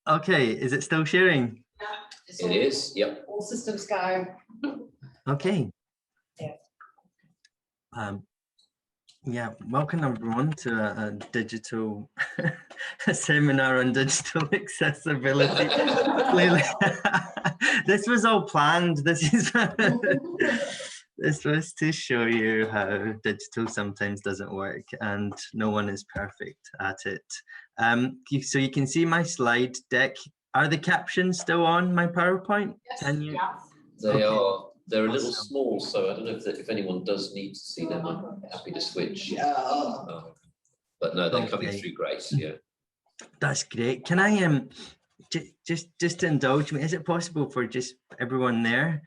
Okay, is it still sharing? Yeah, it is. Yep. All systems go. Okay. Yeah. Yeah, welcome everyone to a digital seminar on digital accessibility. Clearly, this was all planned. This was to show you how digital sometimes doesn't work, and no one is perfect at it. So you can see my slide deck. Are the captions still on my PowerPoint? Yes. Can you? Yes. They are. They're a little Awesome. small, so I don't know if anyone does need to see them. I'm happy to switch. But no, they're coming through great. Yeah. That's great. Can I just to indulge me? Is it possible for just everyone there,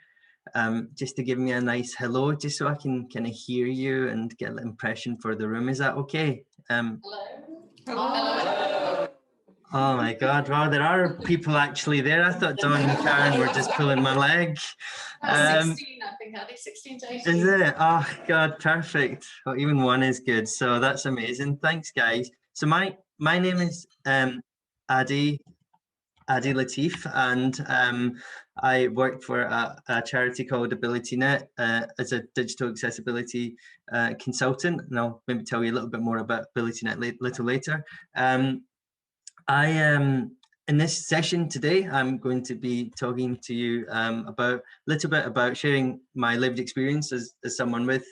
just to give me a nice hello, just so I can kind of hear you and get an impression for the room? Is that okay? Hello. Hello. Oh my God! Wow, there are people actually there. I thought Dawn and Karen were just pulling my leg. 16, I think, Adi, 16 to 18. Is it? Oh God, perfect. Well, even one is good. So that's amazing. Thanks, guys. So my name is Adi Latif, and I work for a charity called AbilityNet as a digital accessibility consultant. And I'll maybe tell you a little bit more about AbilityNet little later. In this session today, I'm going to be talking to you about a little bit about sharing my lived experience as someone with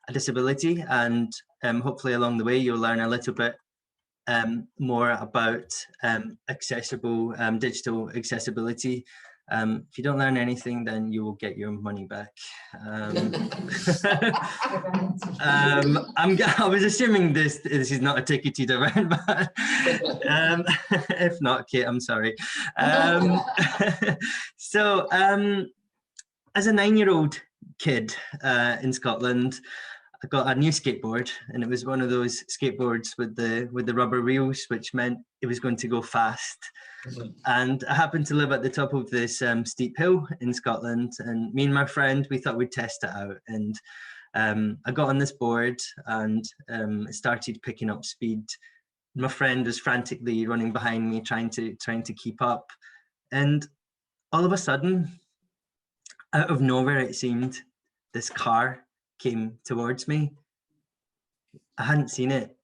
a disability, and hopefully along the way you'll learn a little bit more about accessible digital accessibility. If you don't learn anything, then you will get your money back. I was assuming this is not a ticketed event, but if not, Kate, I'm sorry. So, as a 9-year-old kid in Scotland, I got a new skateboard, and it was one of those skateboards with the rubber wheels, which meant it was going to go fast. And I happened to live at the top of this steep hill in Scotland, and me and my friend, we thought we'd test it out. And I got on this board, and it started picking up speed. My friend was frantically running behind me, trying to keep up. And all of a sudden, out of nowhere, it seemed, this car came towards me. I hadn't seen it,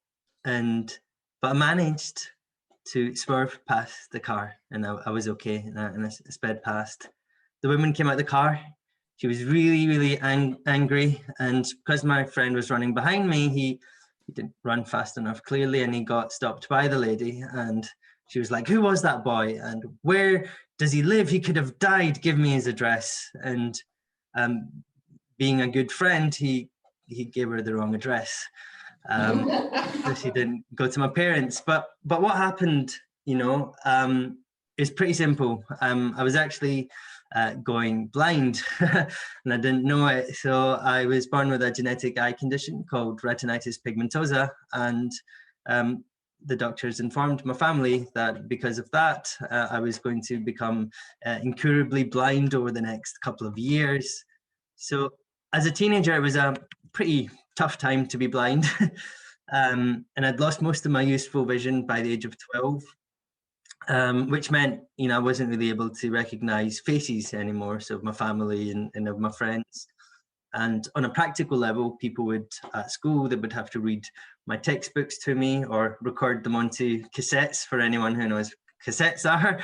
but I managed to swerve past the car, and I was okay, and I sped past. The woman came out of the car. She was really, really angry, and because my friend was running behind me, he didn't run fast enough, clearly, and he got stopped by the lady, and she was like, "Who was that boy, and where does he live? He could have died. Give me his address." And being a good friend, he gave her the wrong address. So she didn't go to my parents. But what happened, is pretty simple. I was actually going blind, and I didn't know it. So I was born with a genetic eye condition called retinitis pigmentosa, and the doctors informed my family that because of that, I was going to become incurably blind over the next couple of years. So as a teenager, it was a pretty tough time to be blind. And I'd lost most of my useful vision by the age of 12, which meant, I wasn't really able to recognize faces anymore, so of my family and of my friends. And on a practical level, people would, at school, they would have to read my textbooks to me or record them onto cassettes, for anyone who knows cassettes are.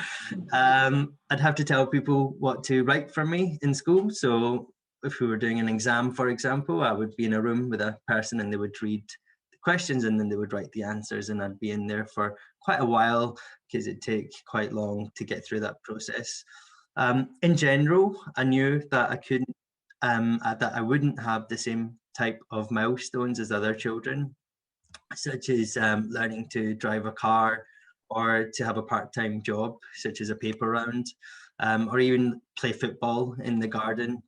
I'd have to tell people what to write for me in school. So if we were doing an exam, for example, I would be in a room with a person and they would read the questions and then they would write the answers, and I'd be in there for quite a while because it'd take quite long to get through that process. In general, I knew that I couldn't, that I wouldn't have the same type of milestones as other children, such as learning to drive a car or to have a part-time job, such as a paper round, or even play football in the garden.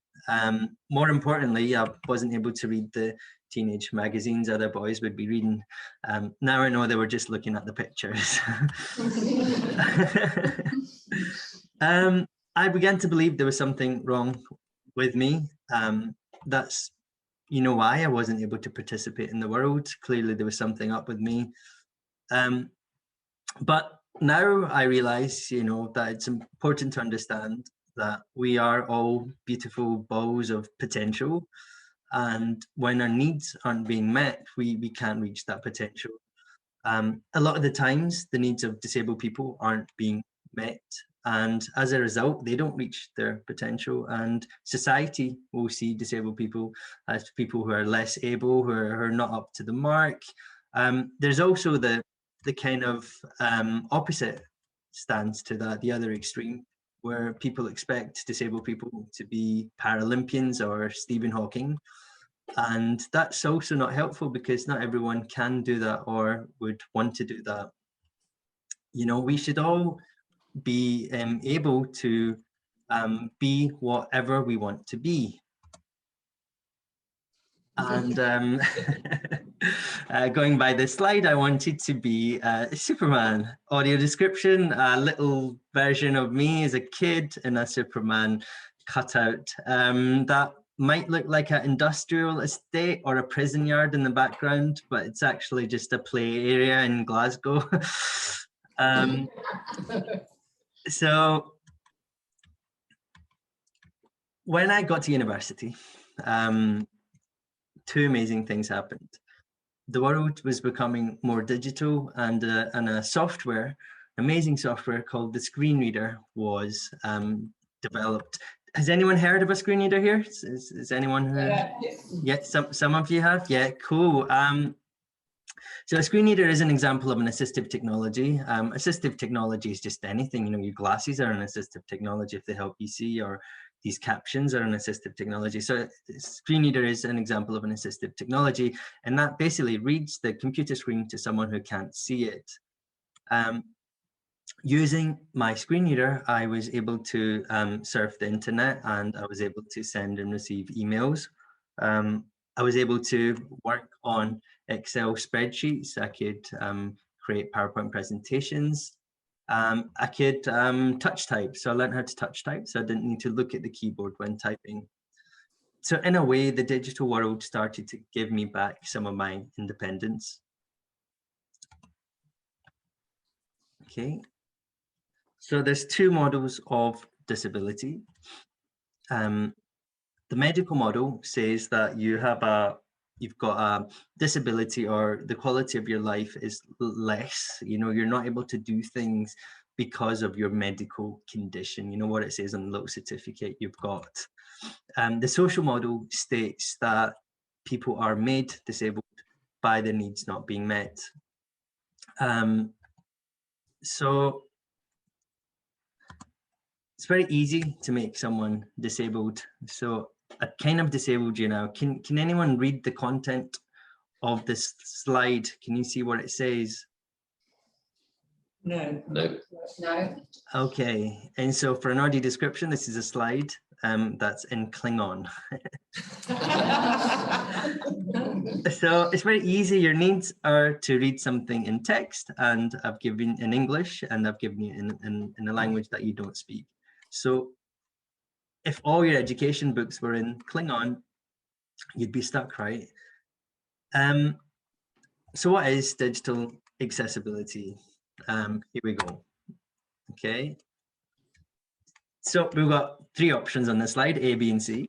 More importantly, I wasn't able to read the teenage magazines other boys would be reading. Now I know they were just looking at the pictures. I began to believe there was something wrong with me. That's, why I wasn't able to participate in the world. Clearly there was something up with me. But now I realize, you know, that it's important to understand that we are all beautiful balls of potential, and when our needs aren't being met, we can't reach that potential. A lot of the times, the needs of disabled people aren't being met, and as a result, they don't reach their potential, and society will see disabled people as people who are less able, who are not up to the mark. There's also the kind of opposite stance to that, the other extreme, where people expect disabled people to be Paralympians or Stephen Hawking. And that's also not helpful, because not everyone can do that or would want to do that. You know, we should all be able to be whatever we want to be. And going by this slide, I wanted to be Superman. Audio description, a little version of me as a kid in a Superman cutout. That might look like an industrial estate or a prison yard in the background, but it's actually just a play area in Glasgow. So when I got to university, two amazing things happened. The world was becoming more digital, and a software, amazing software called the screen reader was developed. Has anyone heard of a screen reader here? Is anyone who? Yeah, some of you have. Yeah, cool. So a screen reader is an example of an assistive technology. Assistive technology is just anything. You know, your glasses are an assistive technology if they help you see, or these captions are an assistive technology. So screen reader is an example of an assistive technology, and that basically reads the computer screen to someone who can't see it. Using my screen reader, I was able to surf the internet, and I was able to send and receive emails. I was able to work on Excel spreadsheets. I could create PowerPoint presentations. I could touch type, so I learned how to touch type, so I didn't need to look at the keyboard when typing. So in a way, the digital world started to give me back some of my independence. Okay, so there's two models of disability. The medical model says that you've got a disability, or the quality of your life is less. You know, you're not able to do things because of your medical condition. You know what it says on the little certificate you've got. The social model states that people are made disabled by their needs not being met. So it's very easy to make someone disabled. So I kind of disabled you now. Can anyone read the content of this slide? Can you see what it says? No. No. No. Okay, and so for an audio description, this is a slide that's in Klingon. So it's very easy. Your needs are to read something in text, and I've given in English, and I've given you in a language that you don't speak. So if all your education books were in Klingon, you'd be stuck, right? So what is digital accessibility? Here we go. Okay. So we've got three options on this slide, A, B, and C.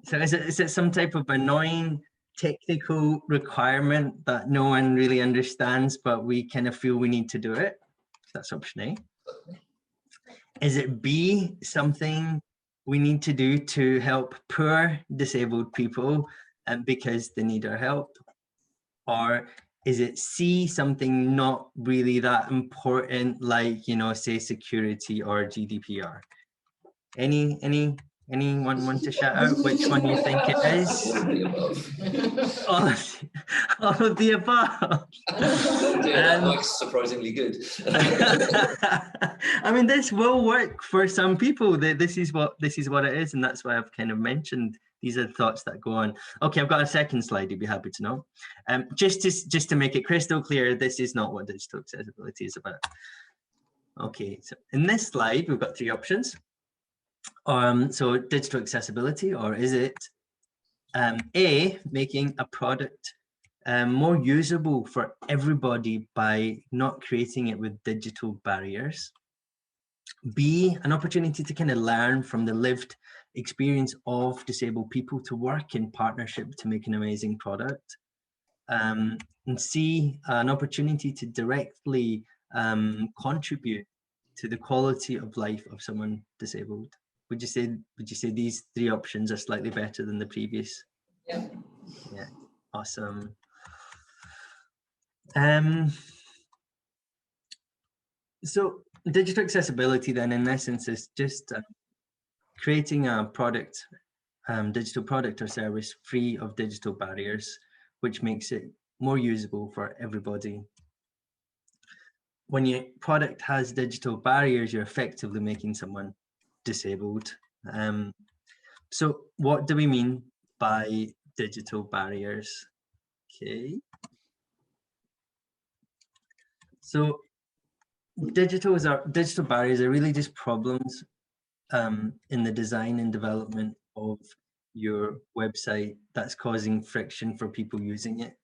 So is it some type of annoying technical requirement that no one really understands, but we kind of feel we need to do it? That's option A. Is it B, something we need to do to help poor disabled people because they need our help? Or is it C, something not really that important, like, you know, say security or GDPR? Anyone want to shout out which one you think it is? All of the above. Yeah, that looks surprisingly good. I mean, this will work for some people. This is what it is, and that's why I've kind of mentioned these are the thoughts that go on. Okay, I've got a second slide. You'd be happy to know. Just to make it crystal clear, this is not what digital accessibility is about. Okay, so in this slide, we've got three options. So digital accessibility, or is it A, making a product more usable for everybody by not creating it with digital barriers. B, an opportunity to kind of learn from the lived experience of disabled people to work in partnership to make an amazing product. And C, an opportunity to directly contribute to the quality of life of someone disabled. Would you say these three options are slightly better than the previous? Yeah. Yeah, awesome. So digital accessibility then in essence is just creating a product, digital product or service free of digital barriers, which makes it more usable for everybody. When your product has digital barriers, you're effectively making someone disabled. So what do we mean by digital barriers? Okay. So digital barriers are really just problems in the design and development of your website that's causing friction for people using it.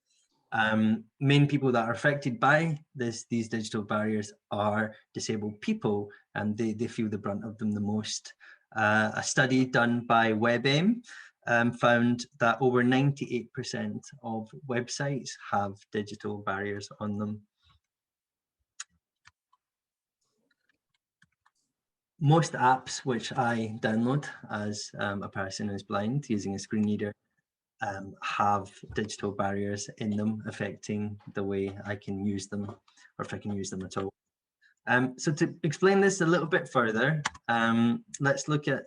Main people that are affected by these digital barriers are disabled people, and they feel the brunt of them the most. A study done by WebAIM found that over 98% of websites have digital barriers on them. Most apps which I download as a person who's blind using a screen reader have digital barriers in them affecting the way I can use them, or if I can use them at all. So to explain this a little bit further, let's look at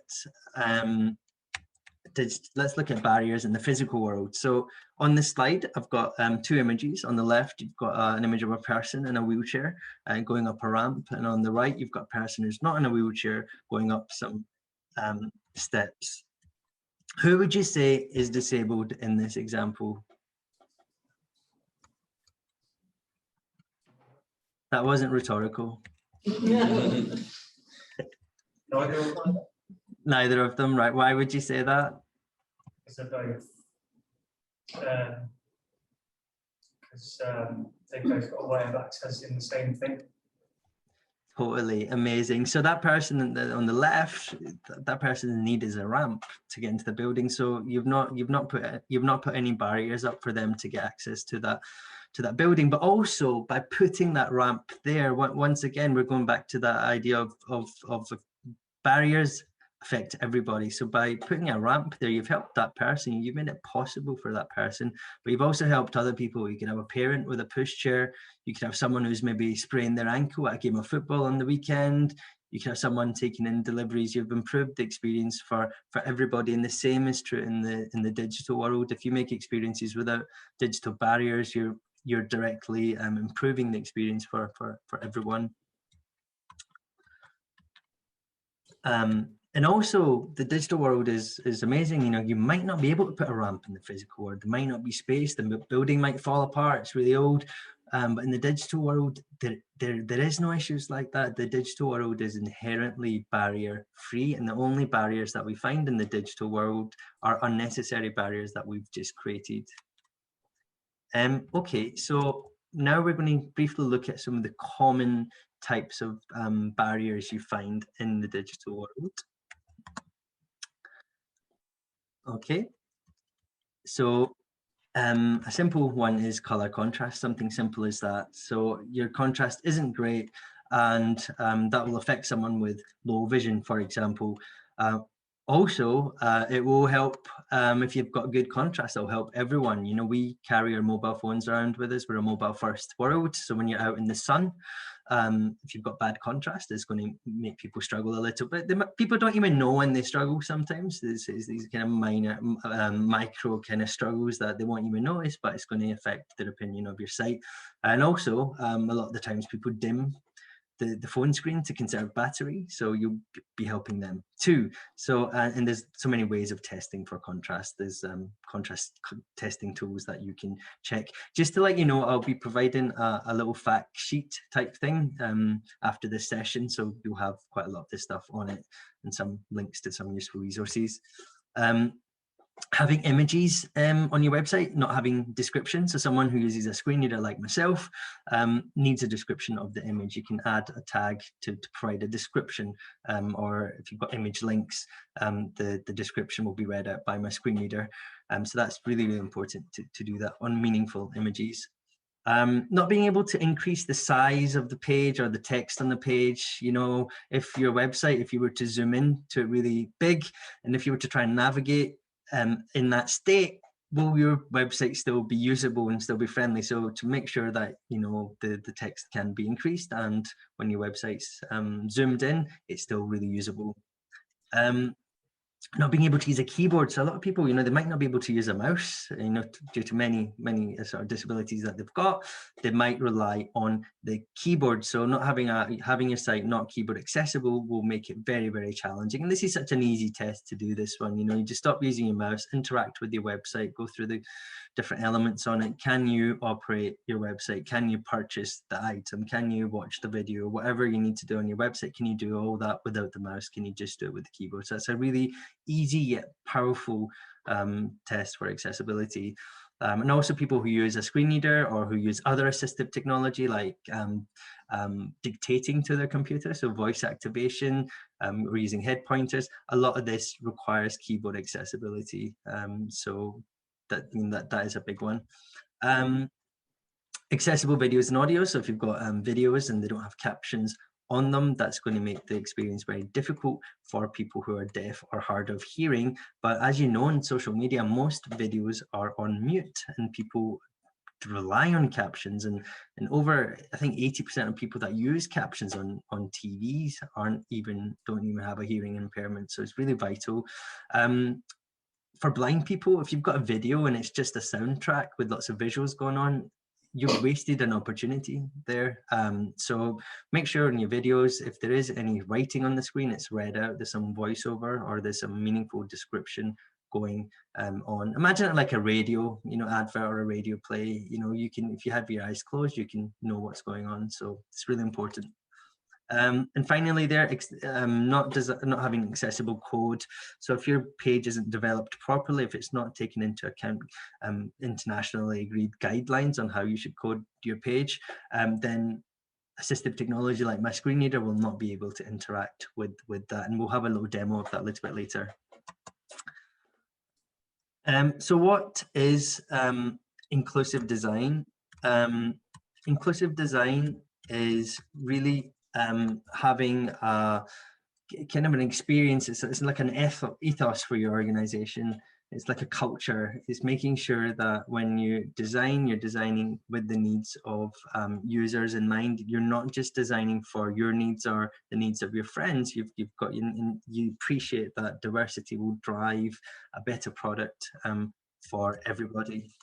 barriers in the physical world. So on this slide, I've got two images. On the left, you've got an image of a person in a wheelchair going up a ramp, and on the right, you've got a person who's not in a wheelchair going up some steps. Who would you say is disabled in this example? That wasn't rhetorical. Neither of them, right? Why would you say that? Because they've both got a way of accessing the same thing. Totally amazing. So that person on the left, that person's need is a ramp to get into the building. So you've not put any barriers up for them to get access to that building. But also by putting that ramp there, once again, we're going back to that idea of barriers affect everybody. So by putting a ramp there, you've helped that person, you've made it possible for that person, but you've also helped other people. You can have a parent with a pushchair, you can have someone who's maybe sprained their ankle at a game of football on the weekend, you can have someone taking in deliveries. You've improved the experience for everybody, and the same is true in the digital world. If you make experiences without digital barriers, you're directly improving the experience for everyone. And also the digital world is amazing. You know, you might not be able to put a ramp in the physical world. There might not be space. The building might fall apart. It's really old. But in the digital world, there is no issues like that. The digital world is inherently barrier free, and the only barriers that we find in the digital world are unnecessary barriers that we've just created. Okay, so now we're going to briefly look at some of the common types of barriers you find in the digital world. Okay, so a simple one is color contrast, something simple as that. So your contrast isn't great, and that will affect someone with low vision, for example. Also, it will help if you've got good contrast. It'll help everyone. You know, we carry our mobile phones around with us. We're a mobile first world. So when you're out in the sun, if you've got bad contrast, it's going to make people struggle a little bit. People don't even know when they struggle sometimes. These kind of minor, micro kind of struggles that they won't even notice, but it's going to affect their opinion of your site. And also, a lot of the times people dim the phone screen to conserve battery, so you'll be helping them too. So and there's so many ways of testing for contrast. There's contrast testing tools that you can check. Just to let you know, I'll be providing a little fact sheet type thing after this session, so you'll have quite a lot of this stuff on it and some links to some useful resources. having images on your website, not having description. So someone who uses a screen reader like myself needs a description of the image. You can add a tag to provide a description, or if you've got image links, the description will be read out by my screen reader. So that's really, really important to do that on meaningful images. Not being able to increase the size of the page or the text on the page. You know, if your website, if you were to zoom in to it really big, and if you were to try and navigate in that state, will your website still be usable and still be friendly? So to make sure that, you know, the text can be increased, and when your website's zoomed in, it's still really usable. Not being able to use a keyboard. So a lot of people, you know, they might not be able to use a mouse, you know, due to many sort of disabilities that they've got. They might rely on the keyboard. So not having your site not keyboard accessible will make it very, very challenging. And this is such an easy test to do this one. You know, you just stop using your mouse, interact with your website, go through the different elements on it. Can you operate your website? Can you purchase the item? Can you watch the video? Whatever you need to do on your website, can you do all that without the mouse? Can you just do it with the keyboard? So that's a really easy yet powerful test for accessibility. And also people who use a screen reader or who use other assistive technology like dictating to their computer, so voice activation, or using head pointers. A lot of this requires keyboard accessibility. So that is a big one. Accessible videos and audio. So if you've got videos and they don't have captions on them, that's going to make the experience very difficult for people who are deaf or hard of hearing. But as you know, on social media, most videos are on mute and people rely on captions, and over, I think 80% of people that use captions on TVs don't even have a hearing impairment. So it's really vital. For blind people, if you've got a video and it's just a soundtrack with lots of visuals going on, you've wasted an opportunity there. So make sure in your videos, if there is any writing on the screen, it's read out, there's some voiceover or there's some meaningful description going on. Imagine it like a radio, you know, advert or a radio play. You know, you can, if you have your eyes closed, you can know what's going on. So it's really important. And finally there, not having accessible code. So if your page isn't developed properly, if it's not taken into account internationally agreed guidelines on how you should code your page, then assistive technology like my screen reader will not be able to interact with that. And we'll have a little demo of that a little bit later. So what is inclusive design? Inclusive design is really having a kind of an experience. It's like an ethos for your organization. It's like a culture. It's making sure that when you design, you're designing with the needs of users in mind. You're not just designing for your needs or the needs of your friends. You've got, you appreciate that diversity will drive a better product for everybody.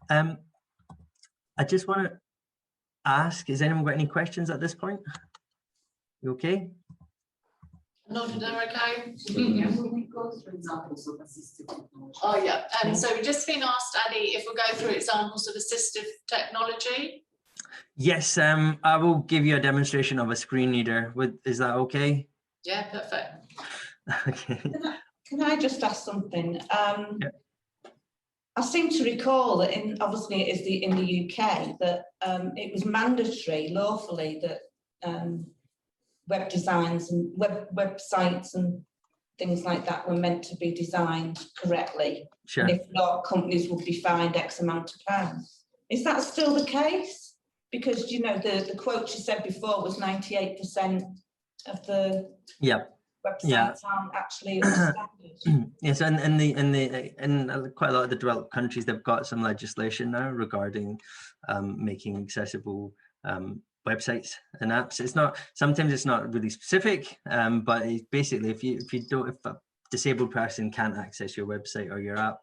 I just want to ask, has anyone got any questions at this point? You okay? Noted, they're okay. Yeah, we go through examples of assistive technology. Oh yeah, and so we've just been asked, Adi, if we'll go through examples of assistive technology. Yes, I will give you a demonstration of a screen reader. Is that okay? Yeah, perfect. Okay. Can I just ask something? Yeah. I seem to recall that obviously it is in the UK that it was mandatory lawfully that web designs and websites and things like that were meant to be designed correctly. Sure. And if not, companies would be fined X amount of pounds. Is that still the case? Because, you know, the quote you said before was 98% of the websites aren't actually standard. Yes, and in quite a lot of the developed countries, they've got some legislation now regarding making accessible websites and apps. It's not, sometimes it's not really specific, but it's basically if a disabled person can't access your website or your app,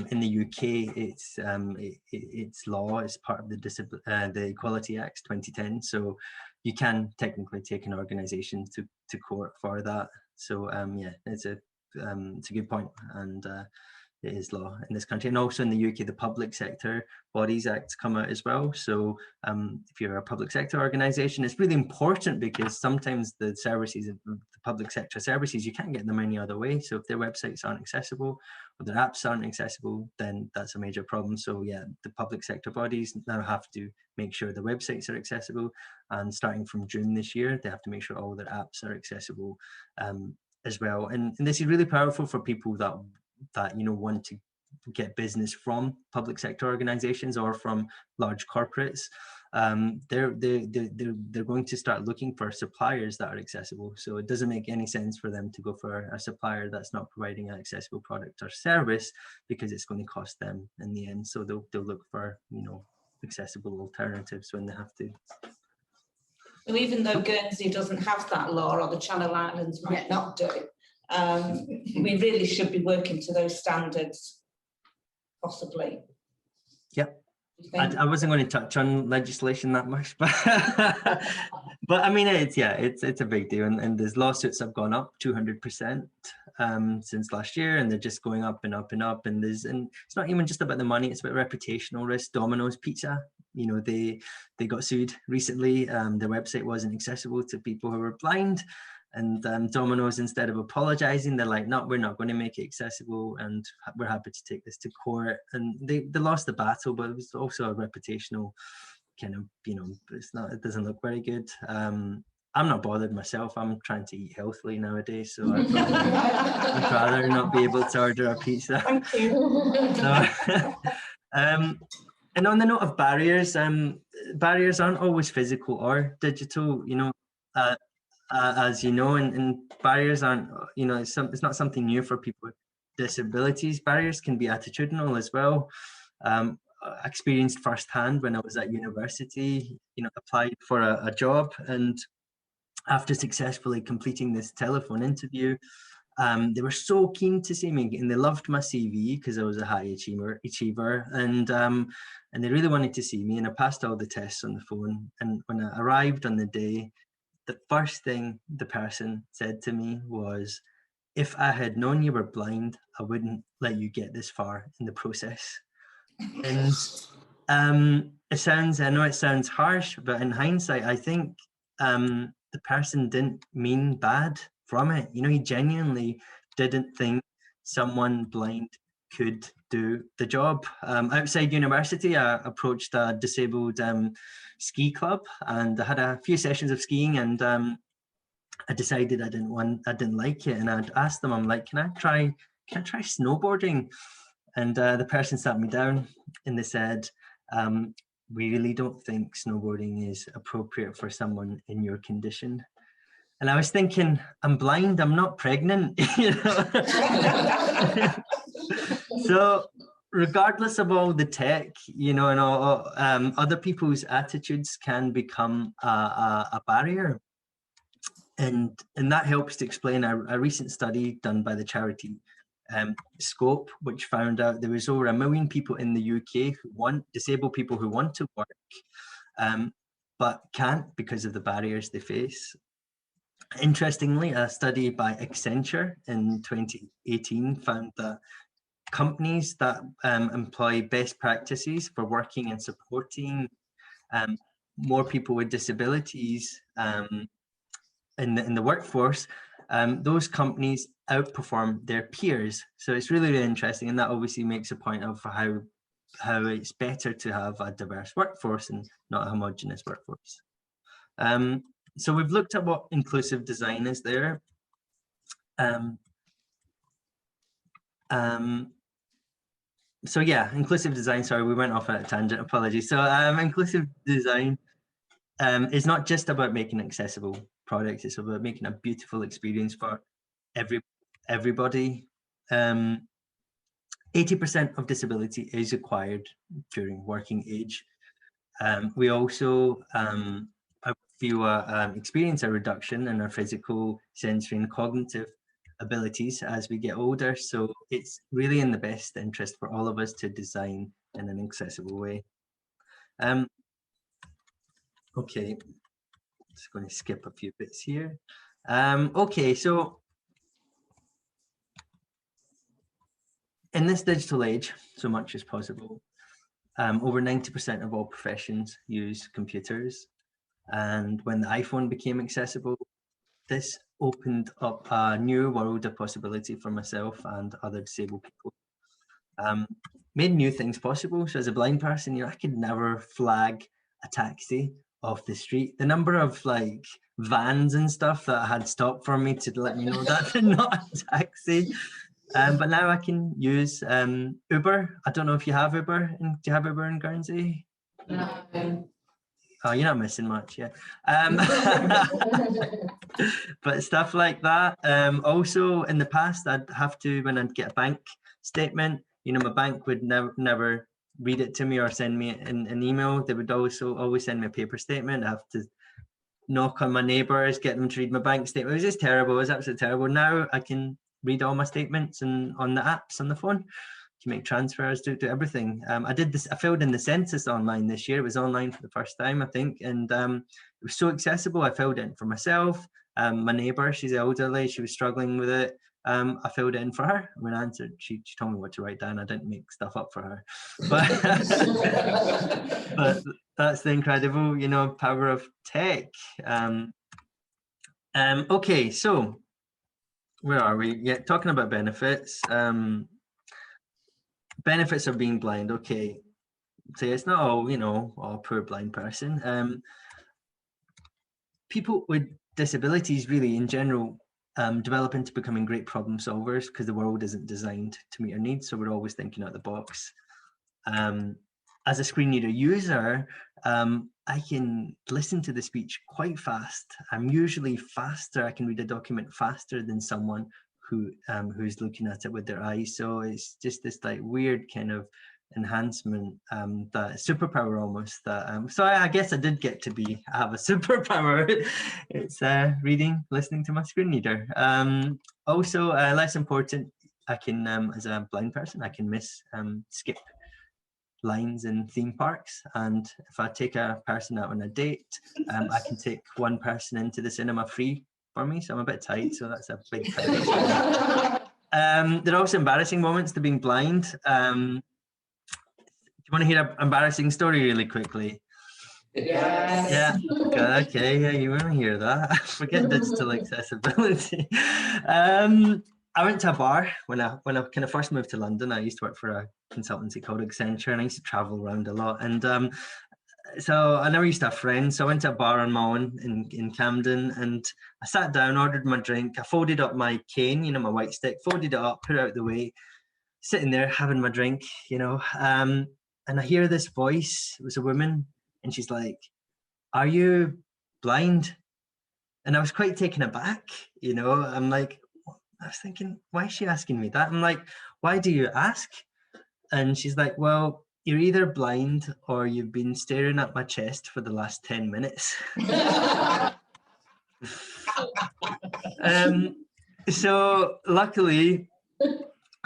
in the UK, it's law. It's part of the Equality Act 2010. So you can technically take an organisation to court for that. So yeah, it's a good point, and it is law in this country. And also in the UK, the Public Sector Bodies Act come out as well. So if you're a public sector organisation, it's really important, because sometimes the services, the public sector services, you can't get them any other way. So if their websites aren't accessible or their apps aren't accessible, then that's a major problem. So yeah, the public sector bodies now have to make sure the websites are accessible, and starting from June this year, they have to make sure all their apps are accessible as well. And this is really powerful for people that want to get business from public sector organizations or from large corporates. They're going to start looking for suppliers that are accessible. So it doesn't make any sense for them to go for a supplier that's not providing an accessible product or service, because it's going to cost them in the end. So they'll look for accessible alternatives when they have to. So even though Guernsey doesn't have that law, or the Channel Islands might not do, we really should be working to those standards, possibly. Yep. I wasn't going to touch on legislation that much, but but I mean, it's a big deal, and there's lawsuits have gone up 200% since last year, and they're just going up and up and up. And it's not even just about the money; it's about reputational risk. Domino's Pizza, they got sued recently. Their website wasn't accessible to people who were blind. And Domino's, instead of apologizing, they're like, no, we're not going to make it accessible, and we're happy to take this to court. And they lost the battle, but it was also a reputational kind of, it doesn't look very good. I'm not bothered myself. I'm trying to eat healthily nowadays, so I'd rather not be able to order a pizza. Thank you. So, and on the note of barriers, barriers aren't always physical or digital, as you know, and barriers aren't, it's not something new for people with disabilities. Barriers can be attitudinal as well. I experienced firsthand when I was at university, applied for a job, and after successfully completing this telephone interview, they were so keen to see me, and they loved my CV because I was a high achiever, and they really wanted to see me, and I passed all the tests on the phone. And when I arrived on the day, the first thing the person said to me was, if I had known you were blind, I wouldn't let you get this far in the process. And I know it sounds harsh, but in hindsight, I think the person didn't mean bad from it. He genuinely didn't think someone blind could do the job. Outside university, I approached a disabled ski club, and I had a few sessions of skiing, and I decided I didn't like it, and I'd asked them, I'm like, can I try snowboarding? And the person sat me down, and they said, we really don't think snowboarding is appropriate for someone in your condition. And I was thinking, I'm blind, I'm not pregnant. So regardless of all the tech, and all, other people's attitudes can become a barrier. And that helps to explain a recent study done by the charity Scope, which found out there was over 1 million people in the UK disabled people who want to work, but can't because of the barriers they face. Interestingly, a study by Accenture in 2018 found that companies that employ best practices for working and supporting more people with disabilities in the workforce, those companies outperform their peers. So it's really, really interesting, and that obviously makes a point of how it's better to have a diverse workforce and not a homogenous workforce. So we've looked at what inclusive design is there. So yeah, inclusive design, sorry, we went off at a tangent, apologies. So inclusive design is not just about making accessible products, it's about making a beautiful experience for everybody. 80% of disability is acquired during working age. We also experience a reduction in our physical, sensory and cognitive abilities as we get older. So it's really in the best interest for all of us to design in an accessible way. Okay, just going to skip a few bits here. Okay, so in this digital age, so much as possible, over 90% of all professions use computers. And when the iPhone became accessible, this opened up a new world of possibility for myself and other disabled people. Made new things possible. So as a blind person, you know, I could never flag a taxi off the street. The number of like vans and stuff that had stopped for me to let me know that they're not a taxi. But now I can use Uber. I don't know if you have Uber. Do you have Uber in Guernsey? No. Oh, you're not missing much, yeah. But stuff like that. Also, in the past, I'd have to, when I'd get a bank statement, you know, my bank would never read it to me or send me an email. They would also always send me a paper statement. I have to knock on my neighbours, get them to read my bank statement. It was just terrible. It was absolutely terrible. Now I can read all my statements and on the apps on the phone. To make transfers, do everything. I did this. I filled in the census online this year. It was online for the first time, I think, and it was so accessible. I filled it in for myself. My neighbour, she's elderly. She was struggling with it. I filled it in for her. When I answered, she told me what to write down. I didn't make stuff up for her, but but that's the incredible, you know, power of tech. Okay, so where are we? Yeah, talking about benefits. Benefits of being blind. Okay, so it's not all, you know, all poor blind person. People with disabilities really in general develop into becoming great problem solvers because the world isn't designed to meet our needs, so we're always thinking out the box. As a screen reader user, I can listen to the speech quite fast. I'm usually faster. I can read a document faster than someone who's looking at it with their eyes. So it's just this like weird kind of enhancement, that superpower almost. That so I guess I did get to have a superpower. It's reading, listening to my screen reader. Also, less important, I can as a blind person, I can skip lines in theme parks, and if I take a person out on a date, I can take one person into the cinema free for me, so I'm a bit tight, so that's a big benefit. There are also embarrassing moments to being blind. Do you want to hear an embarrassing story really quickly? Yes. Yeah. Okay. Yeah, you want to hear that? Forget digital accessibility. I went to a bar when I kind of first moved to London. I used to work for a consultancy called Accenture, and I used to travel around a lot. And so I never used to have friends. So I went to a bar on my own in Camden, and I sat down, ordered my drink. I folded up my cane, you know, my white stick, folded it up, put it out the way, sitting there having my drink, you know. And I hear this voice. It was a woman, and she's like, "Are you blind?" And I was quite taken aback, you know. I'm like, I was thinking, why is she asking me that? I'm like, why do you ask? And she's like, well, you're either blind or you've been staring at my chest for the last 10 minutes. So luckily,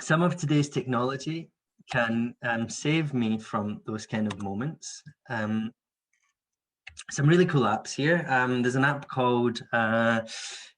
some of today's technology can save me from those kind of moments. Some really cool apps here. There's an app called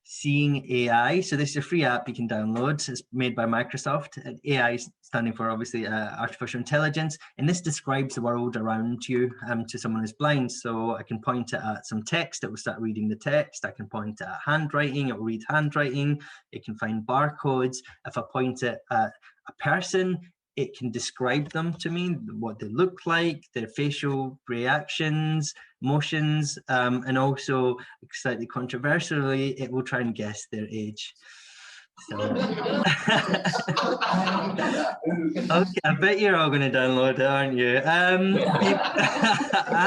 Seeing AI. So this is a free app you can download. It's made by Microsoft. AI standing for obviously artificial intelligence. And this describes the world around you to someone who's blind. So I can point it at some text, it will start reading the text. I can point it at handwriting, it will read handwriting. It can find barcodes. If I point it at a person, it can describe them to me, what they look like, their facial reactions, motions, and also, slightly controversially, it will try and guess their age. So, okay, I bet you're all going to download it, aren't you? I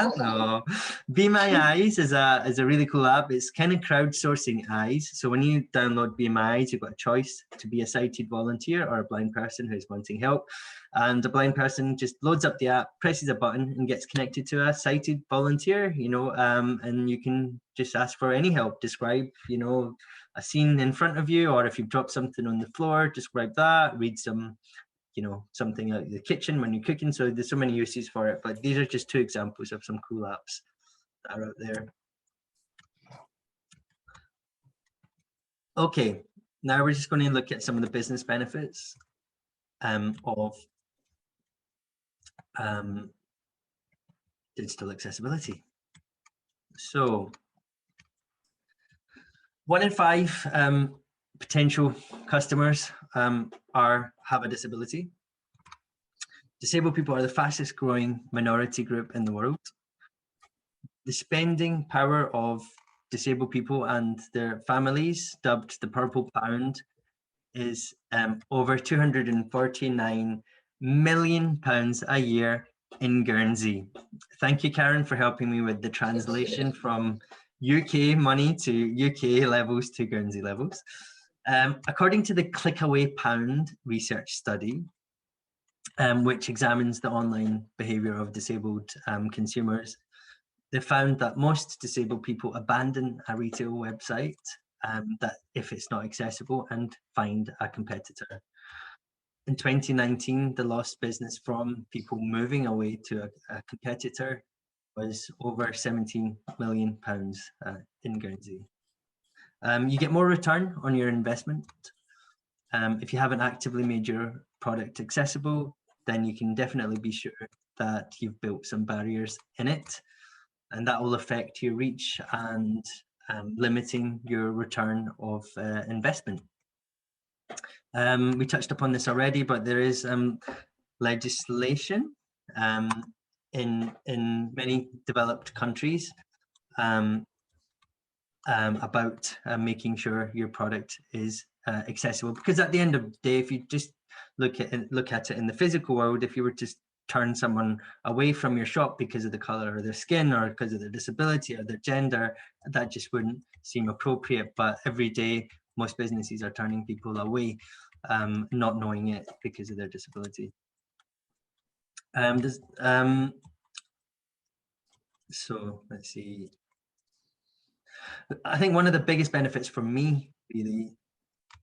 don't know. Be My Eyes is a really cool app. It's kind of crowdsourcing eyes. So when you download Be My Eyes, you've got a choice to be a sighted volunteer or a blind person who's wanting help. And the blind person just loads up the app, presses a button, and gets connected to a sighted volunteer, you know, and you can just ask for any help. Describe, you know, a scene in front of you, or if you've dropped something on the floor, describe that, read some, you know, something out of the kitchen when you're cooking. So there's so many uses for it, but these are just two examples of some cool apps that are out there. Okay, now we're just going to look at some of the business benefits. of digital accessibility. So 1 in 5 potential customers have a disability. Disabled people are the fastest growing minority group in the world. The spending power of disabled people and their families, dubbed the Purple Pound, is over £249 million a year in Guernsey. Thank you, Karen, for helping me with the translation from UK money to UK levels to Guernsey levels. According to the Clickaway Pound research study, which examines the online behaviour of disabled consumers, they found that most disabled people abandon a retail website that if it's not accessible and find a competitor. In 2019, the lost business from people moving away to a competitor was over £17 million in Guernsey. You get more return on your investment. If you haven't actively made your product accessible, then you can definitely be sure that you've built some barriers in it, and that will affect your reach and limiting your return of investment. We touched upon this already, but there is legislation in many developed countries about making sure your product is accessible, because at the end of the day, if you just look at it in the physical world, if you were to turn someone away from your shop because of the color of their skin or because of their disability or their gender, that just wouldn't seem appropriate. But every day most businesses are turning people away, not knowing it because of their disability. So let's see. I think one of the biggest benefits for me, really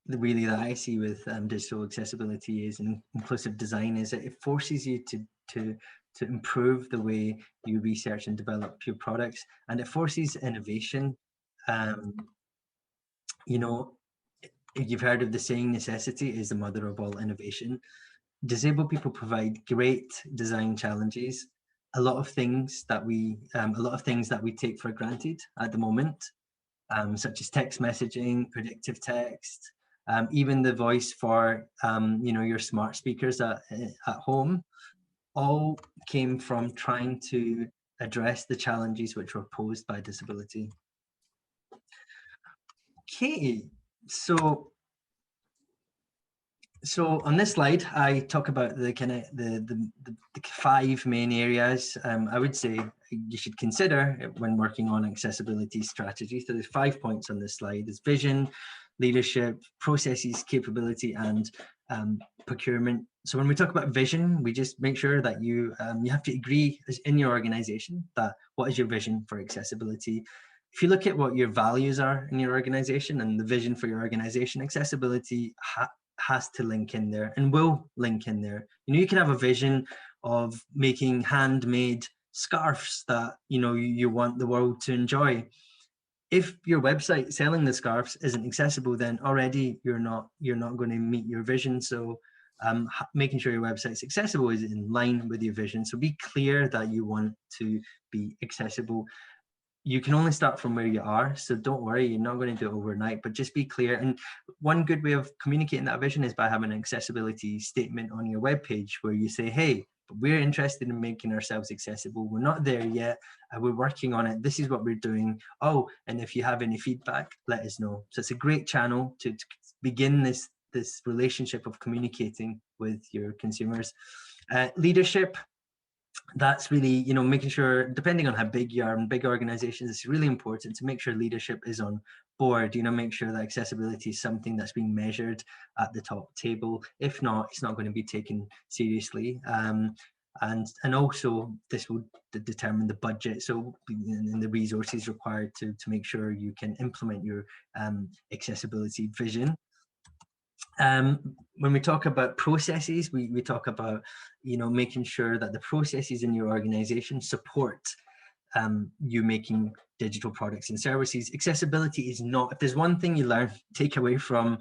that I see with digital accessibility is inclusive design, is that it forces you to improve the way you research and develop your products, and it forces innovation. You know, you've heard of the saying, necessity is the mother of all innovation. Disabled people provide great design challenges. A lot of things that we take for granted at the moment, such as text messaging, predictive text, even the voice for your smart speakers at home, all came from trying to address the challenges which were posed by disability. Okay, so on this slide, I talk about the kind of the 5 main areas I would say you should consider when working on accessibility strategies. So there's 5 points on this slide. There's vision, leadership, processes, capability, and procurement. So when we talk about vision, we just make sure that you have to agree in your organization that what is your vision for accessibility. If you look at what your values are in your organization and the vision for your organization, accessibility has to link in there and will link in there. You can have a vision of making handmade scarves that you want the world to enjoy. If your website selling the scarves isn't accessible, then already you're not going to meet your vision. So making sure your website's accessible is in line with your vision. So be clear that you want to be accessible. You can only start from where you are, so don't worry, you're not going to do it overnight, but just be clear. And one good way of communicating that vision is by having an accessibility statement on your webpage where you say, hey, we're interested in making ourselves accessible. We're not there yet. We're working on it. This is what we're doing. Oh, and if you have any feedback, let us know. So it's a great channel to begin this relationship of communicating with your consumers. Leadership. That's really, making sure, depending on how big you are in big organizations, it's really important to make sure leadership is on board, make sure that accessibility is something that's being measured at the top table. If not, it's not going to be taken seriously. And also this will determine the budget, so and the resources required to make sure you can implement your accessibility vision. When we talk about processes, we talk about making sure that the processes in your organization support you making digital products and services. Accessibility is not, if there's one thing you take away from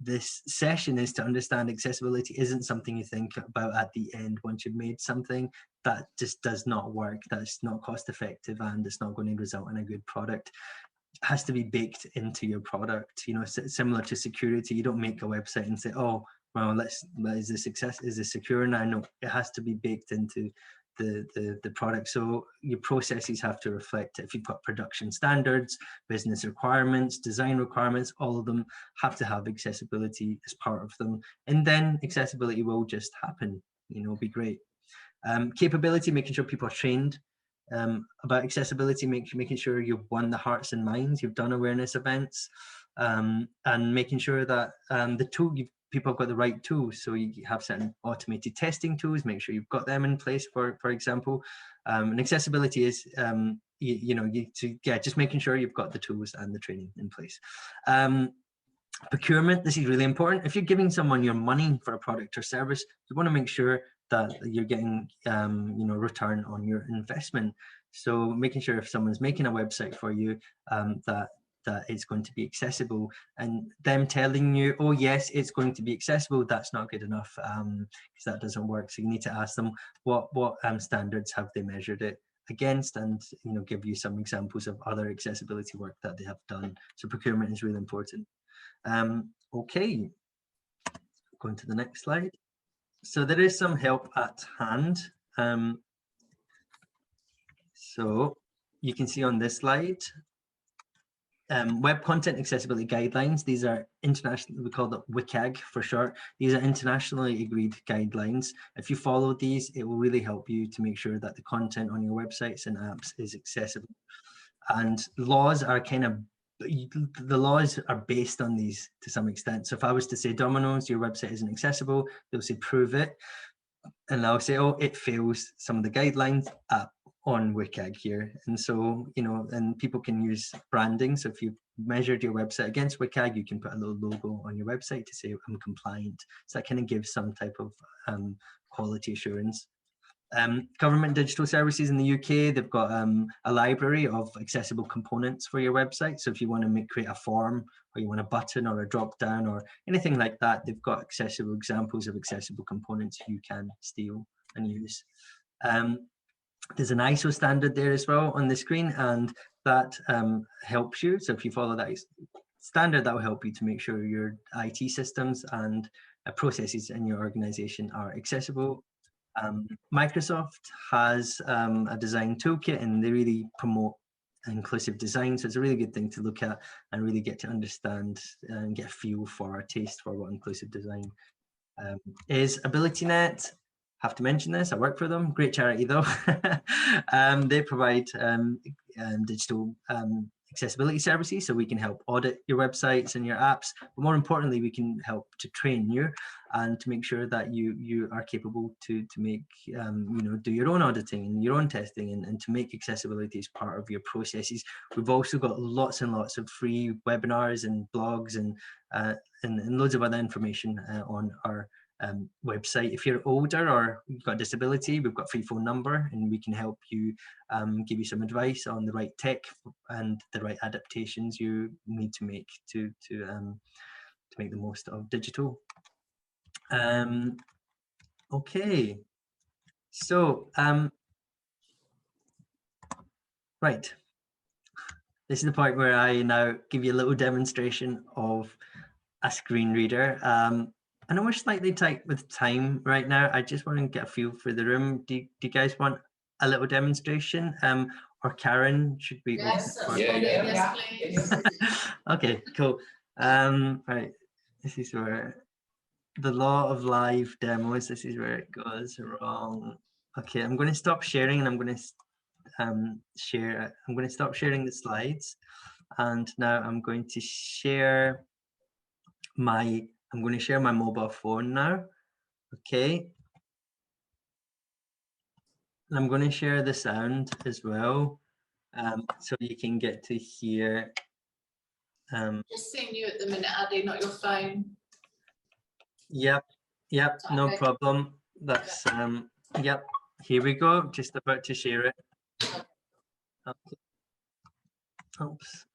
this session, is to understand accessibility isn't something you think about at the end once you've made something. That just does not work. That's not cost effective, and it's not going to result in a good product. It has to be baked into your product. You know, similar to security, you don't make a website and say, oh, well, is this secure now? No, it has to be baked into the product. So your processes have to reflect it. If you've got production standards, business requirements, design requirements, all of them have to have accessibility as part of them, and then accessibility will just happen. You know, be great. Capability, making sure people are trained about accessibility, making sure you've won the hearts and minds, you've done awareness events, and making sure that people have got the right tools. So you have certain automated testing tools, make sure you've got them in place, for example. And accessibility is, just making sure you've got the tools and the training in place. Procurement, this is really important. If you're giving someone your money for a product or service, you want to make sure that you're getting return on your investment. So making sure if someone's making a website for you, that it's going to be accessible, and them telling you, oh yes, it's going to be accessible, that's not good enough, because that doesn't work. So you need to ask them what standards have they measured it against, and give you some examples of other accessibility work that they have done. So procurement is really important. Okay, going to the next slide. So there is some help at hand. So you can see on this slide, Web Content Accessibility Guidelines. These are international, we call them WCAG for short. These are internationally agreed guidelines. If you follow these, it will really help you to make sure that the content on your websites and apps is accessible. And laws are the laws are based on these to some extent. So if I was to say, Domino's, your website isn't accessible, they'll say, prove it. And I'll say, oh, it fails some of the guidelines on WCAG here. And so, and people can use branding. So if you've measured your website against WCAG, you can put a little logo on your website to say, I'm compliant. So that kind of gives some type of quality assurance. Government digital services in the UK, they've got a library of accessible components for your website. So if you want to create a form, or you want a button or a drop down or anything like that, they've got accessible examples of accessible components you can steal and use. There's an ISO standard there as well on the screen, and that helps you. So if you follow that standard, that will help you to make sure your IT systems and processes in your organization are accessible. Microsoft has a design toolkit, and they really promote inclusive design. So it's a really good thing to look at and really get to understand and get a feel for a taste for what inclusive design is. AbilityNet, have to mention this, I work for them, great charity though. They provide digital accessibility services, so we can help audit your websites and your apps, but more importantly, we can help to train you and to make sure that you are capable to make do your own auditing and your own testing, and to make accessibility as part of your processes. We've also got lots and lots of free webinars and blogs and loads of other information on our website. If you're older or you've got a disability, we've got a free phone number, and we can help you give you some advice on the right tech and the right adaptations you need to make to make the most of digital. Okay, so right, this is the point where I now give you a little demonstration of a screen reader. I know we're slightly tight with time right now. I just want to get a feel for the room. Do you guys want a little demonstration? Or Karen, should we? Yes, yeah. please. Okay, cool. Right, this is where the law of live demos, this is where it goes wrong. Okay, I'm going to stop sharing, and I'm going to stop sharing the slides, and now I'm going to share my mobile phone now. Okay, and I'm going to share the sound as well, so you can get to hear. Just seeing you at the minute, Adi, not your phone. Yep, no Okay. problem. That's yep, here we go, just about to share it. Okay. Oops.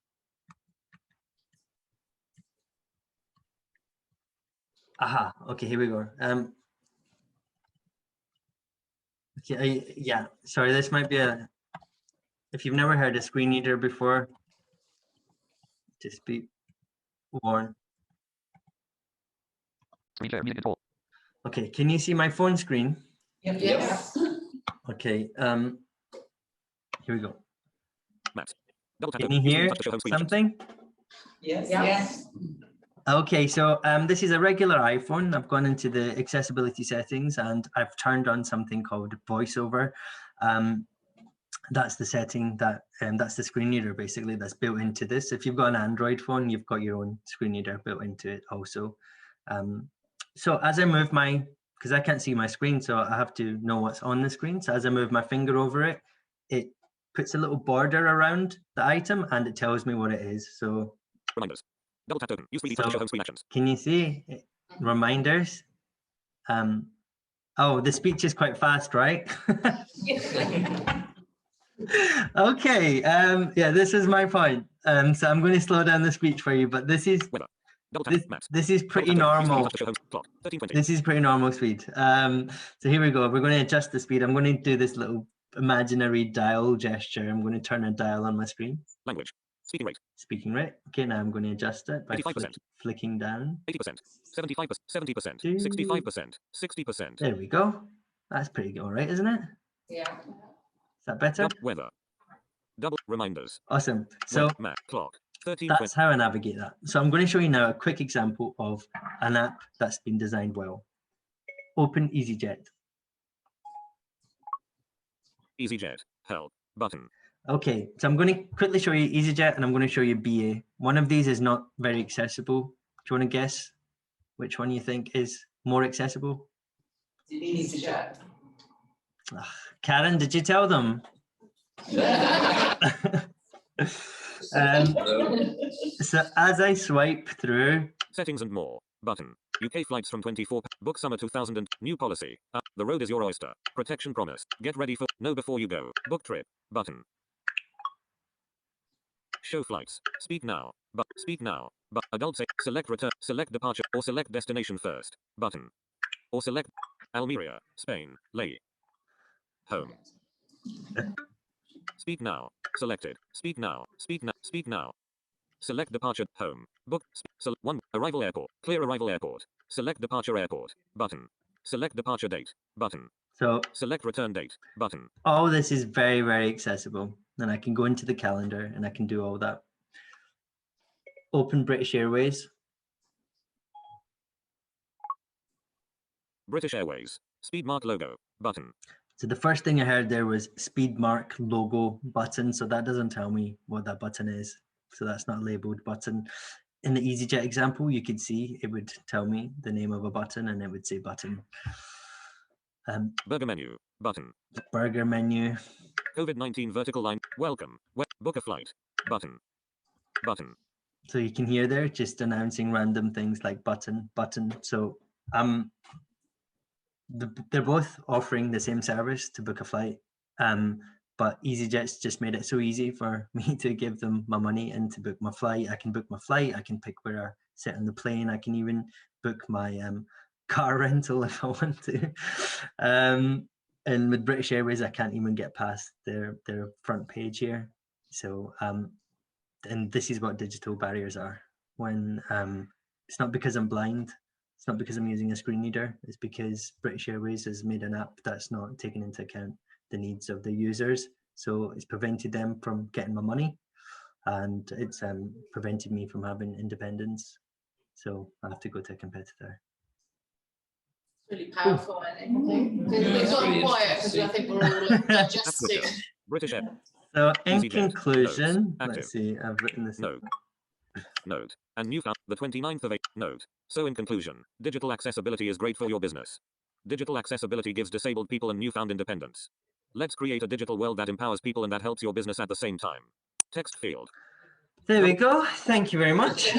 Aha. Okay, here we go. Okay. Yeah. Sorry, this might be a. If you've never heard a screen reader before, just be warned. Okay. Can you see my phone screen? Yes. Okay. Here we go. Maps. Double tap Can to you use hear touch to show home screen options. something? Yes. Yes. Okay, so this is a regular iPhone. I've gone into the accessibility settings and I've turned on something called VoiceOver. That's the setting that that's the screen reader basically that's built into this. If you've got an Android phone, you've got your own screen reader built into it also. So as I move because I can't see my screen, so I have to know what's on the screen. So as I move my finger over it, it puts a little border around the item and it tells me what it is. So Reminders. Double tap token. Use 3D touch to show home screen actions. can you see reminders? Oh, the speech is quite fast, right? Okay. Yeah, this is my point. So I'm going to slow down the speech for you, but this is Weather. Double tap maps. this is pretty Double tap token. Use 3D normal. touch to show home clock. 13:20. This is pretty normal speed. So here we go. We're going to adjust the speed. I'm going to do this little imaginary dial gesture. I'm going to turn a dial on my screen. Language. Speaking rate. Speaking rate. Okay, now I'm going to adjust it by 85%. flicking down. 80%. 75%. 70%. 65%. 60%. There we go. That's pretty good, all right, isn't it? Yeah. Is that better? Weather. Double reminders. Awesome. So map clock. 13:20. that's how I navigate that. So I'm going to show you now a quick example of an app that's been designed well. Open EasyJet. EasyJet. Help. Button. Okay, so I'm going to quickly show you EasyJet and I'm going to show you BA. One of these is not very accessible. Do you want to guess which one you think is more accessible? EasyJet. Karen, did you tell them? So as I swipe through, Settings and more. Button. UK flights from 24. Book summer 2000. New policy. The road is your oyster. Protection promise. Get ready for. Know before you go. Book trip. Button. Show flights. Speak now. But speak now. But adult say select return. Select departure or select destination first. Button. Or select Almeria, Spain. Lay. Home. Speak now. Selected. Speak now. Speak now. Speak now. Select departure. Home. Book. Select 1. Arrival airport. Clear arrival airport. Select departure airport. Button. Select departure date. Button. so Select return date. Button. all this is very, very accessible. And I can go into the calendar and I can do all that. Open British Airways. British Airways. Speedmark logo. Button. So the first thing I heard there was Speedmark logo button. So that doesn't tell me what that button is. So that's not a labeled button. In the EasyJet example, you could see it would tell me the name of a button and it would say button. Burger menu. Button. The burger menu. COVID-19 vertical line. Welcome. Book a flight. Button. Button. So you can hear there just announcing random things like button, button. So they're both offering the same service to book a flight. But EasyJet's just made it so easy for me to give them my money and to book my flight. I can book my flight. I can pick where I sit on the plane. I can even book my car rental if I want to. And with British Airways, I can't even get past their front page here. So, and this is what digital barriers are. When it's not because I'm blind, it's not because I'm using a screen reader, it's because British Airways has made an app that's not taking into account the needs of the users. So it's prevented them from getting my money and it's prevented me from having independence. So I have to go to a competitor. Really powerful, I think. It's gone quiet because I think we're all digesting. British Air. So in EasyJet. conclusion, Notes. let's see, I've written this. No. Note. And newfound the 29th of April. Note. So in conclusion, digital accessibility is great for your business. Digital accessibility gives disabled people a newfound independence. Let's create a digital world that empowers people and that helps your business at the same time. Text field. There we go. Thank you very much.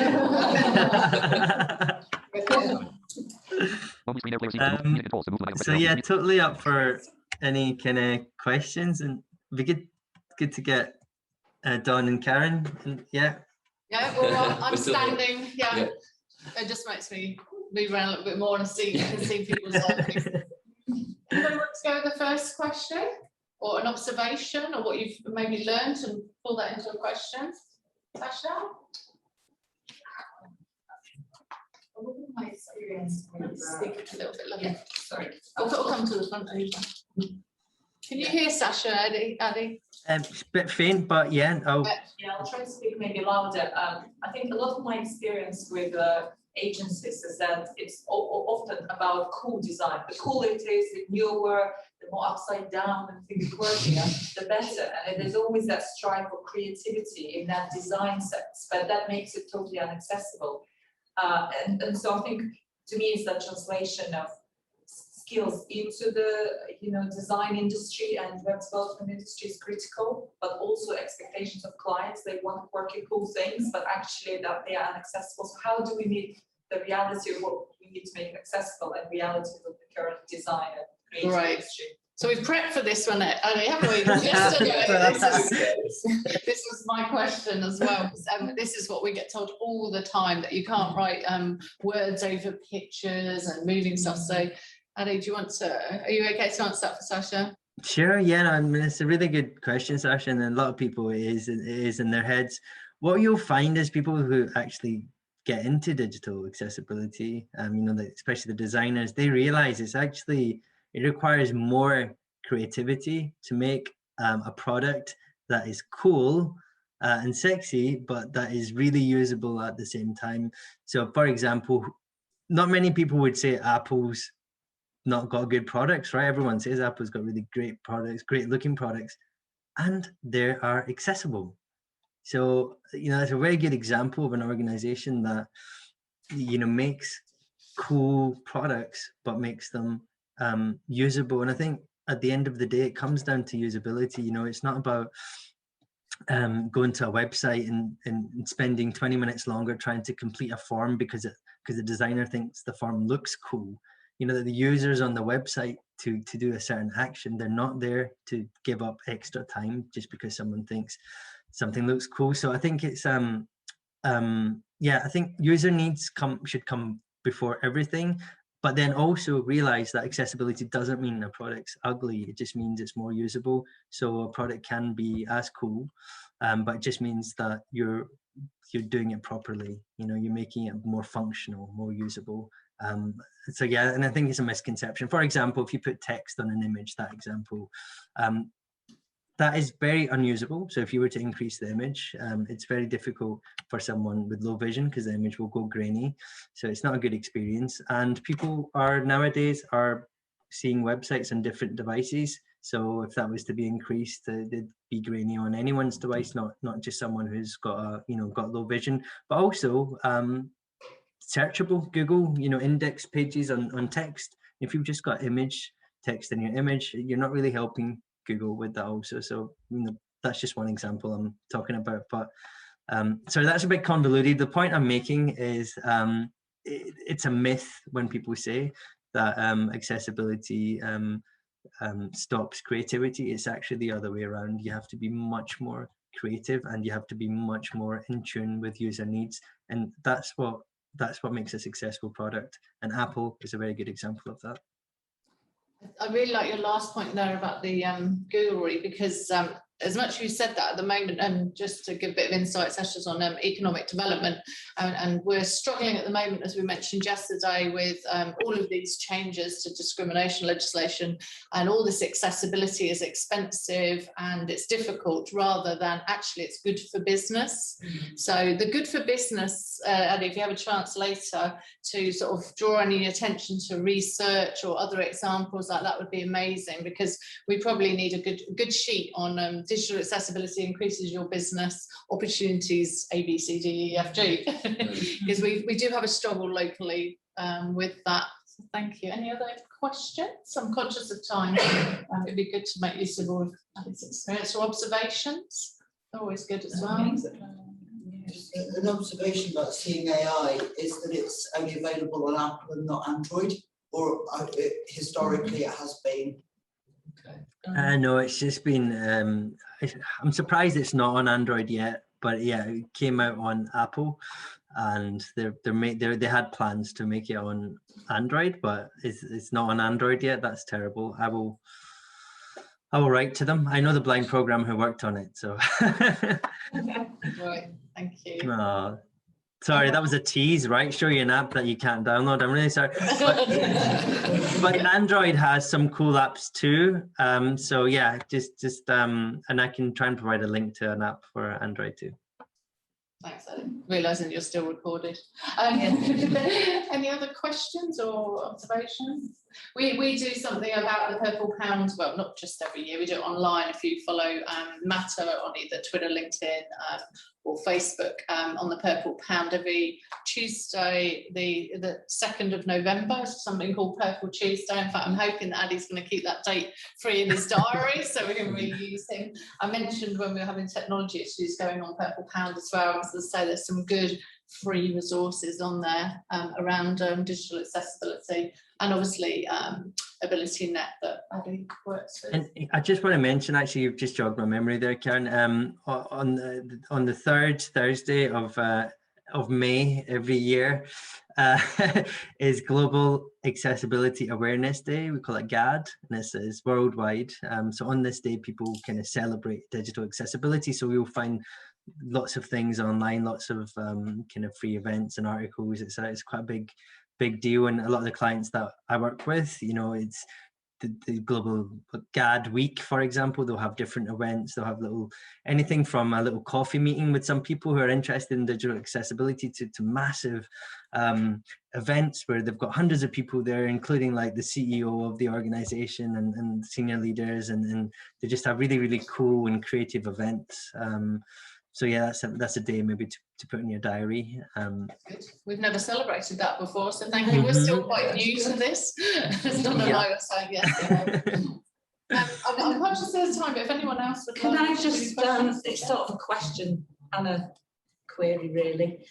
So yeah, totally up for any kind of questions, and we could good to get Dawn and Karen. Yeah. Yeah, well, I'm We're still here. standing. Yeah. Yeah. It just makes me move around a little bit more and see. You can see people's eyes. Anyone want to go with the first question, or an observation, or what you've maybe learned, and pull that into a question? Sasha? My experience. Speak a little bit louder. Sorry. I'll come to the front. Can you hear Sasha, Adi? It's a bit faint, but yeah. Yeah, I'll try to speak maybe louder. I think a lot of my experience with agencies is that it's often about cool design. The cooler it is, the newer, the more upside down and things quirkier, the better. And there's always that strive for creativity in that design sense, but that makes it totally inaccessible. And so I think, to me, it's that translation of skills into the design industry and web development industry is critical, but also expectations of clients. They want quirky, cool things, but actually that they are inaccessible. So how do we meet the reality of what we need to make accessible and reality of the current design and creative industry? So we've prepped for this one, Adi, haven't we? Yesterday, this was my question as well. This is what we get told all the time, that you can't write words over pictures and moving stuff. So Adi, do you want to, are you okay to answer that for Sasha? Sure, yeah, I mean, it's a really good question, Sasha, and a lot of people it is in their heads. What you'll find is people who actually get into digital accessibility, especially the designers, they realize it requires more creativity to make a product that is cool and sexy, but that is really usable at the same time. So, for example, not many people would say Apple's not got good products, right? Everyone says Apple's got really great products, great looking products, and they are accessible. So, it's a very good example of an organization that, makes cool products, but makes them usable. And I think at the end of the day, it comes down to usability. It's not about going to a website and spending 20 minutes longer trying to complete a form because the designer thinks the form looks cool. That the users on the website to do a certain action, they're not there to give up extra time just because someone thinks something looks cool. So I think it's I think user needs should come before everything, but then also realize that accessibility doesn't mean a product's ugly. It just means it's more usable. So a product can be as cool, but it just means that you're doing it properly. You're making it more functional, more usable. So yeah, and I think it's a misconception. For example, if you put text on an image, that example, that is very unusable. So if you were to increase the image, it's very difficult for someone with low vision because the image will go grainy. So it's not a good experience. And people nowadays are seeing websites on different devices. So if that was to be increased, they'd be grainy on anyone's device, not just someone who's got got low vision, but also searchable. Google, index pages on text. If you've just got text in your image, you're not really helping Google with that also. So that's just one example I'm talking about. But sorry, that's a bit convoluted. The point I'm making is it's a myth when people say that accessibility stops creativity. It's actually the other way around. You have to be much more creative and you have to be much more in tune with user needs, and that's what makes a successful product. And Apple is a very good example of that. I really like your last point there about the Googlery, because as much as you said that at the moment, and just to give a bit of insight, Sasha's on economic development, and we're struggling at the moment, as we mentioned yesterday, with all of these changes to discrimination legislation, and all this accessibility is expensive and it's difficult, rather than actually it's good for business. So the good for business, and if you have a chance later to sort of draw any attention to research or other examples like that, would be amazing, because we probably need a good sheet on digital accessibility increases your business opportunities, A, B, C, D, E, F, G, because we do have a struggle locally with that. So thank you. Any other questions? I'm conscious of time. It'd be good to make use of all of Ali's experience or observations. They're always good as well. An observation about seeing AI is that it's only available on Apple and not Android, or historically it has been. No, it's just been I'm surprised it's not on Android yet, but yeah, it came out on Apple, and they had plans to make it on Android, but it's not on Android yet. That's terrible. I will write to them. I know the blind programmer who worked on it, so. Right, thank you. Oh, sorry, that was a tease, right? Show you an app that you can't download. I'm really sorry. But Android has some cool apps too. So yeah, just and I can try and provide a link to an app for Android too. Thanks, Adi. Realising you're still recorded. Any other questions or observations? We do something about the Purple Pound, well, not just every year, we do it online. If you follow Matter on either Twitter, LinkedIn, or Facebook, on the Purple Pound, every Tuesday, the 2nd of November, something called Purple Tuesday. In fact, I'm hoping that Adi's going to keep that date free in his diary so we can reuse him. I mentioned when we were having technology issues going on Purple Pound as well, as I say, there's some good free resources on there around digital accessibility, and obviously AbilityNet that Adi works with. And I just want to mention, actually, you've just jogged my memory there, Karen. On the third Thursday of May every year is Global Accessibility Awareness Day. We call it GAD, and this is worldwide. So on this day, people kind of celebrate digital accessibility. So you'll find lots of things online, lots of kind of free events and articles. It's quite a big deal, and a lot of the clients that I work with, you know, it's the global GAD week, for example. They'll have different events. They'll have anything from a little coffee meeting with some people who are interested in digital accessibility to massive events where they've got hundreds of people there, including like the CEO of the organization and senior leaders, and they just have really, really cool and creative events. So yeah, that's a day maybe to put in your diary. Good. We've never celebrated that before, so thank you. We're still quite new to this. It's not that I was saying yes. I'm conscious of the time, but if anyone else would Can like I just, it's sort of a question and a query really.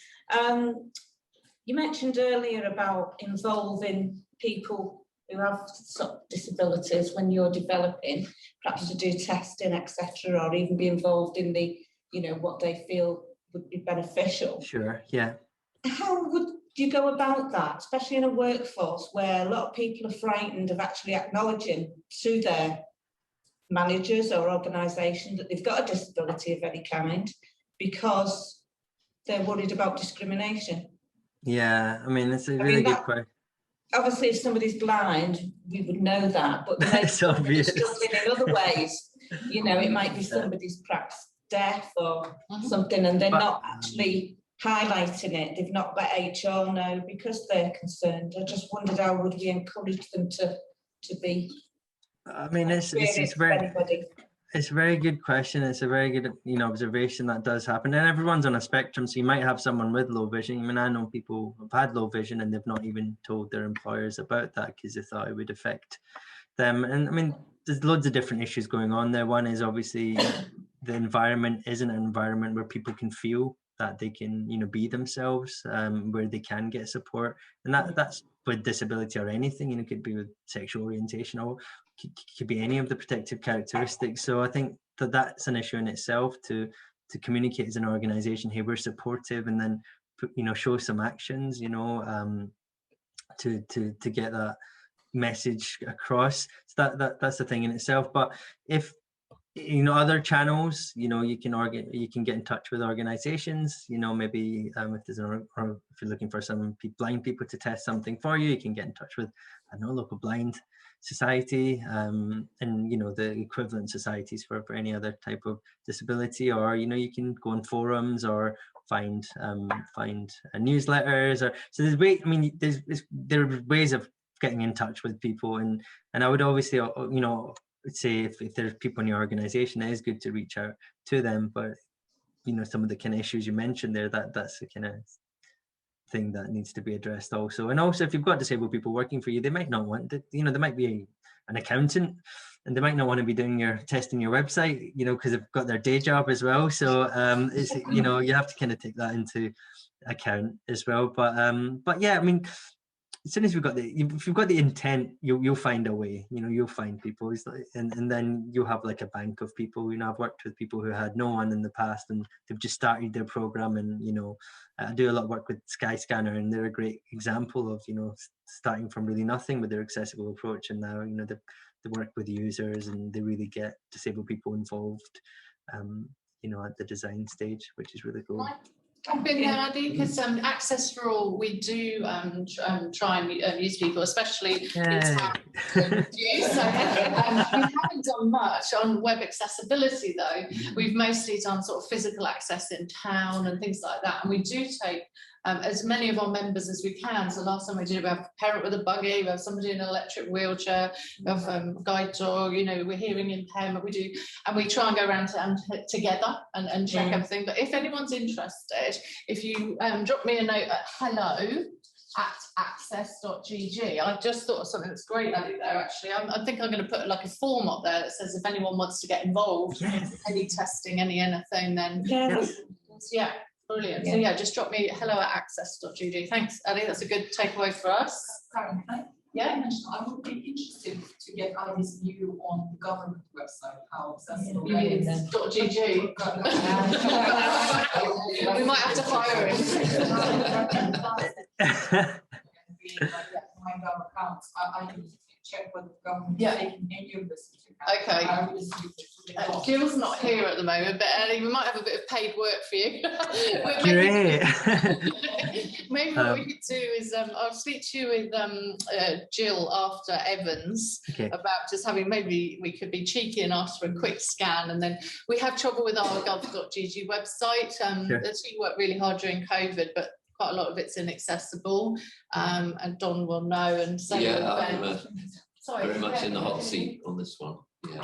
You mentioned earlier about involving people who have sort of disabilities when you're developing, perhaps to do testing, etc., or even be involved in the, you know, what they feel would be beneficial. Sure, yeah. How would you go about that, especially in a workforce where a lot of people are frightened of actually acknowledging to their managers or organisation that they've got a disability of any kind because they're worried about discrimination? Yeah, I mean, it's a really good question. Obviously, if somebody's blind, we would know that, but they may be struggling in other ways. You know, it might be somebody's perhaps deaf or something, and they're not actually highlighting it. They've not let HR know because they're concerned. I just wondered how would we encourage them to be. I mean, it's a very good question. It's a very good, you know, observation that does happen, and everyone's on a spectrum. So you might have someone with low vision. I mean, I know people who've had low vision and they've not even told their employers about that because they thought it would affect them. And I mean, there's loads of different issues going on there. One is obviously the environment isn't an environment where people can feel that they can, you know, be themselves, where they can get support, and that's with disability or anything. You know, it could be with sexual orientation or could be any of the protective characteristics. So I think that that's an issue in itself to communicate as an organization, hey, we're supportive, and then you know, show some actions, you know, to get that message across. So that's the thing in itself. But if you know other channels, you know, you can get in touch with organizations, you know, maybe if there's or if you're looking for some blind people to test something for you, you can get in touch with, I know, local blind society, and you know, the equivalent societies for any other type of disability, or you know, you can go on forums or find newsletters, or so there's way, I mean, there are ways of getting in touch with people, and I would obviously, you know, say if there's people in your organization, it is good to reach out to them. But you know, some of the kind of issues you mentioned there, that's the kind of thing that needs to be addressed also. And also, if you've got disabled people working for you, they might not want to, you know, they might be an accountant and they might not want to be doing testing your website, you know, because they've got their day job as well. So it's, you know, you have to kind of take that into account as well. But yeah, I mean, as soon as if you've got the intent, you'll find a way. You'll find people. It's like, and then you'll have like a bank of people. I've worked with people who had no one in the past, and they've just started their program. And I do a lot of work with Skyscanner, and they're a great example of starting from really nothing with their accessible approach, and now they work with users, and they really get disabled people involved. At the design stage, which is really cool. I've been there, Adi, because Access for All, we do try and use people, especially in town. So we haven't done much on web accessibility, though. We've mostly done sort of physical access in town and things like that. And we do take as many of our members as we can. So last time we did, we have a parent with a buggy, we have somebody in an electric wheelchair, we have a guide dog, we're hearing impairment, we do, and we try and go around together and check everything. But if anyone's interested, if you drop me a note at hello@access.gg. I just thought of something that's great, Adi, there actually. I think I'm going to put like a form up there that says if anyone wants to get involved, any testing, anything, then yeah. Brilliant. So just drop me hello@access.gg. Thanks, Adi. That's a good takeaway for us. Karen, I would be interested to get Adi's view on the government website, how accessible that is. .gg. We might have to fire him. My government accounts. I can check whether the government is taking any of this into account. Okay. Gil's not here at the moment, but Ellie, we might have a bit of paid work for you. Great. Maybe what we could do is I'll speak to you with Jill after Evans about just having, maybe we could be cheeky and ask for a quick scan, and then we have trouble with our gov.gg website. She worked really hard during COVID, but quite a lot of it's inaccessible, and Don will know. And so I'm very much in the hot seat on this one.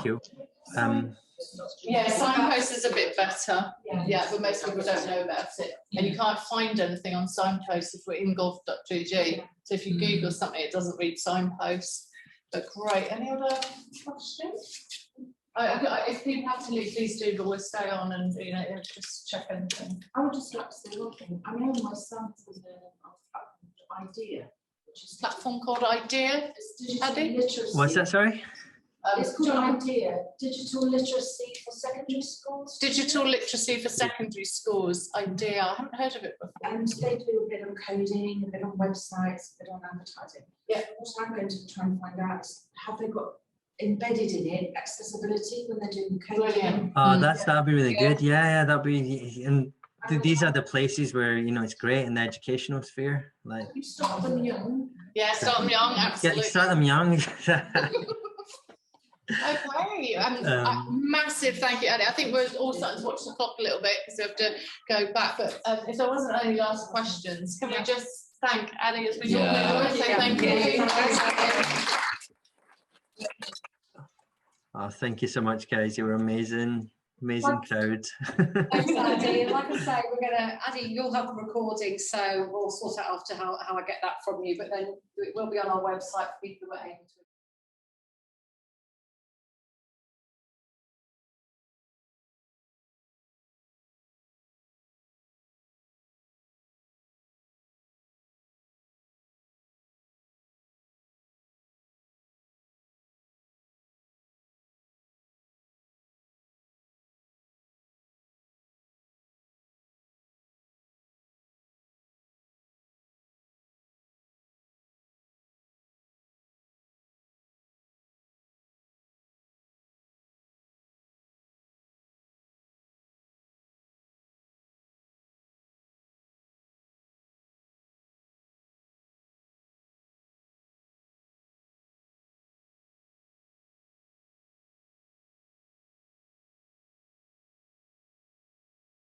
Cool. Signpost is a bit better. But most people don't know about it, and you can't find anything on Signpost if we're in gov.gg. So if you Google something, it doesn't read Signpost. But great. Any other questions? If people have to leave, please do, but we'll stay on and just check anything. I would just like to say one thing. I know my son's in an idea, which is platform called Idea. Adi? What's that? Sorry. It's called Idea, Digital Literacy for Secondary Schools. Digital Literacy for Secondary Schools, Idea. I haven't heard of it before. And they do a bit on coding, a bit on websites, a bit on advertising. What I'm going to try and find out is, have they got embedded in it accessibility when they're doing coding? Oh, that'd be really good. That'd be. And these are the places where it's great in the educational sphere. Like you start them young. Yeah, start them young. Absolutely. Start them young. Okay, massive thank you, Adi. I think we're all starting to watch the clock a little bit because we have to go back. But if there wasn't any last questions, can we just thank Adi as we say thank you. Oh, thank you so much, guys. You were amazing crowd. Thanks, Adi. And like I say, we're gonna, Adi, you'll have the recording, so we'll sort out after how I get that from you. But then it will be on our website for people who are able to.